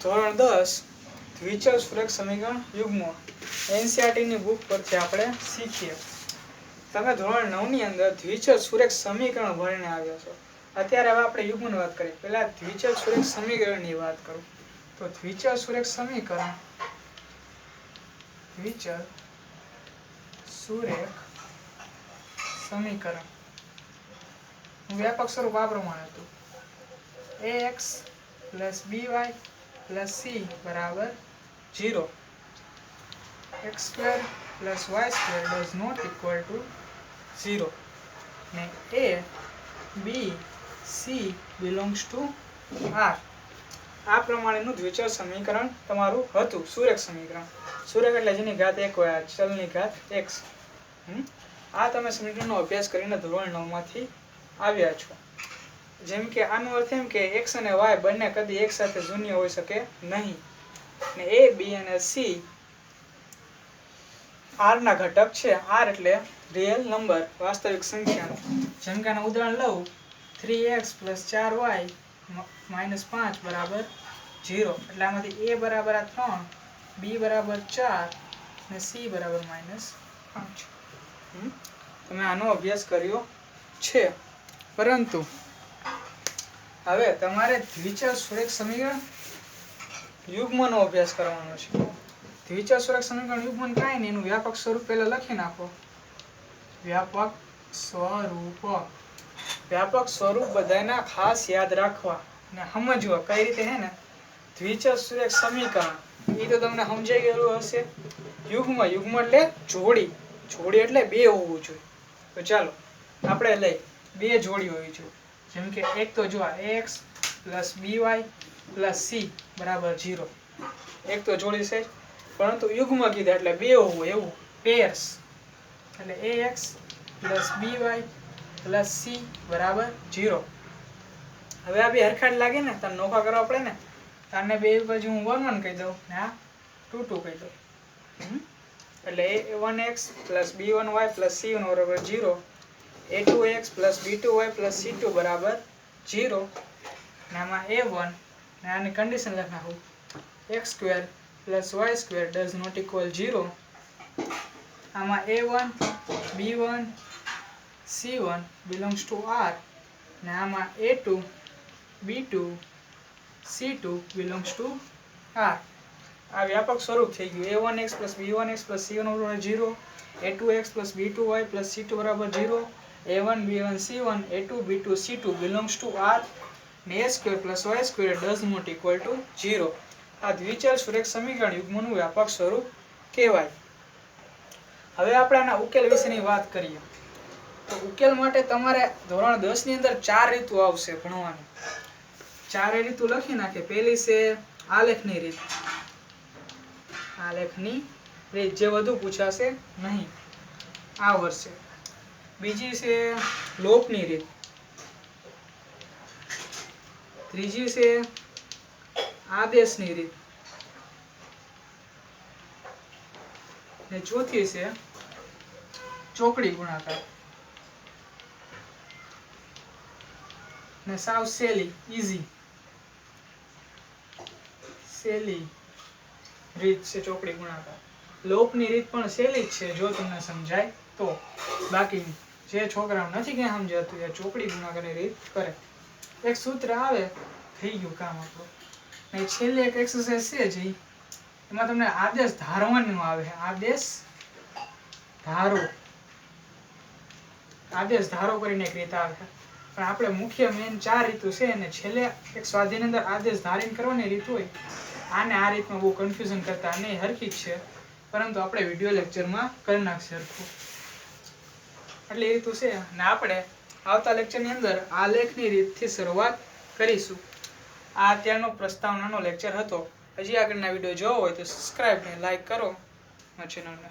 ધોરણ 10 દ્વિચલ સુરેખ સમીકરણ યુગ્મો એનસીઈઆરટી ની બુક પરથી આપણે શીખીએ. તમે ધોરણ 9 ની અંદર દ્વિચલ સુરેખ સમીકરણ ભણીને આવ્યા છો. અત્યારે હવે આપણે યુગ્મની વાત કરીએ. પહેલા દ્વિચલ સુરેખ સમીકરણની વાત કરું તો દ્વિચલ સુરેખ સમીકરણ વ્યાપક સ્વરૂપ આ પ્રમાણે હતું: ax + by + c બરાબર 0. x² + y² does not equal to 0. ને a b c belongs to r. આ પ્રમાણેનું દ્વિચલ સમીકરણ તમારું હતું. સુરેખ સમીકરણ. સુરેખ એટલે જેની ઘાત 1 હોય, ચલની ઘાત x. આ તમે સમીકરણનો અભ્યાસ કરીને ધોરણ 9 માંથી આવ્યા છો. જેમ કે આનો અર્થ એમ કે x અને y બંને કદી એક સાથે શૂન્ય હોઈ શકે નહીં. ને a b અને c r ના ઘટક છે. r એટલે રિયલ નંબર, વાસ્તવિક સંખ્યા. જેમ કે આનું ઉદાહરણ લઉં, 3x + 4y - 5 બરાબર 0. એટલે આમાંથી a બરાબર 3, b બરાબર 4 અને c બરાબર -5. તમે આનો અભ્યાસ કર્યો છે. પરંતુ હવે તમારે દ્વિચલ સુરેખ સમીકરણ યુગ્મનો અભ્યાસ કરવાનો છે. દ્વિચલ સુરેખ સમીકરણ યુગ્મન કાંઈ નહીં, એનું વ્યાપક સ્વરૂપ પહેલા લખી નાખો. વ્યાપક સ્વરૂપ બધાના ખાસ યાદ રાખવા ને સમજવા કઈ રીતે હે ને. દ્વિચલ સુરેખ સમીકરણ એ તો તમને સમજાઈ ગયેલું હશે. યુગ્મ એટલે જોડી એટલે બે હોવું જોઈએ. તો ચાલો આપણે લઈ બે જોડી હોવી જોઈએ. જેમ કે એક તો જો ax + by + c બરાબર 0. એક તો જોડી છે, પરંતુ યુગ્મ કીધા એટલે બે હોવું એવું, પેયર્સ. એટલે ax + by + c બરાબર 0. હવે આ બે હરખા જ લાગે ને, તને નોખા કરવા પડે ને. આને બે બાજુ હું 1 1 કહી દઉં ને આ 2 2 કહી દઉં. એટલે a1x + b1y + c1 બરાબર 0. a2x + b2y + c2 બરાબર 0. ને આમાં a1 ને આની કન્ડિશન લખ નાખું, x² + y² does not equal 0. આમાં a1 b1 c1 belongs to r. ને આમાં a2 b2 c2 belongs to r. આ વ્યાપક સ્વરૂપ થઈ ગયું. a1x + b1x + c1 બરાબર 0. a2x + b2y + c2 બરાબર 0. a1 b1 c1 a2 b2 c2 belongs to r. ને a² + y² does not equal to 0. આ દ્વિચલ સુરેખ સમીકરણ યુગ્મનું વ્યાપક સ્વરૂપ કહેવાય. હવે આપણે આના ઉકેલ વિશેની વાત કરીએ. તો ઉકેલ માટે તમારે ધોરણ 10 ની અંદર 4 રીતો આવશે ભણવાની. 4 રીતો લખી નાખે. પહેલી છે આલેખની રીત. આલેખની રીત જે વધુ પૂછાશે નહીં આ વર્ષે. બીજી છે લોપની રીત. ત્રીજી છે આદેશની રીત. ને ચોથી છે ચોકડી ગુણાકાર. ને સાવ સહેલી ઈઝી રીત છે ચોકડી ગુણાકાર. લોપની રીત પણ સહેલી જ છે જો તમને સમજાય તો. બાકી જે છોકરાઓ નથી ક્યાં સમજાતું એ ચોકડી ગુણાકારની રીત કરે. એક સૂત્ર આવે, થઈ ગયું કામ આપણું. ને છેલ્લે એક એક્સરસાઇઝ છે જે એમાં તમને આદેશ ધારવાનું આવે. આદેશ ધારો કરીને એક રીત આવે. પણ આપણે મુખ્ય મેન 4 રીતો છે અને છેલ્લે એક સ્વાધ્યાયની અંદર આદેશ ધારીને કરવાની રીત હોય. આને આ રીતમાં બહુ કન્ફ્યુઝન કરતા નહીં, હરખી જ છે. પરંતુ આપણે વિડિયો લેક્ચરમાં કરી નાખશે હરખું. એટલે એ રીતું છે. અને આપણે આવતા લેક્ચરની અંદર આલેખની રીતથી શરૂઆત કરીશું. આ અત્યારનો પ્રસ્તાવનાનો લેક્ચર હતો. હજી આગળના વિડીયો જોવો હોય તો સબસ્ક્રાઇબ ને લાઈક કરો મારી ચેનલને.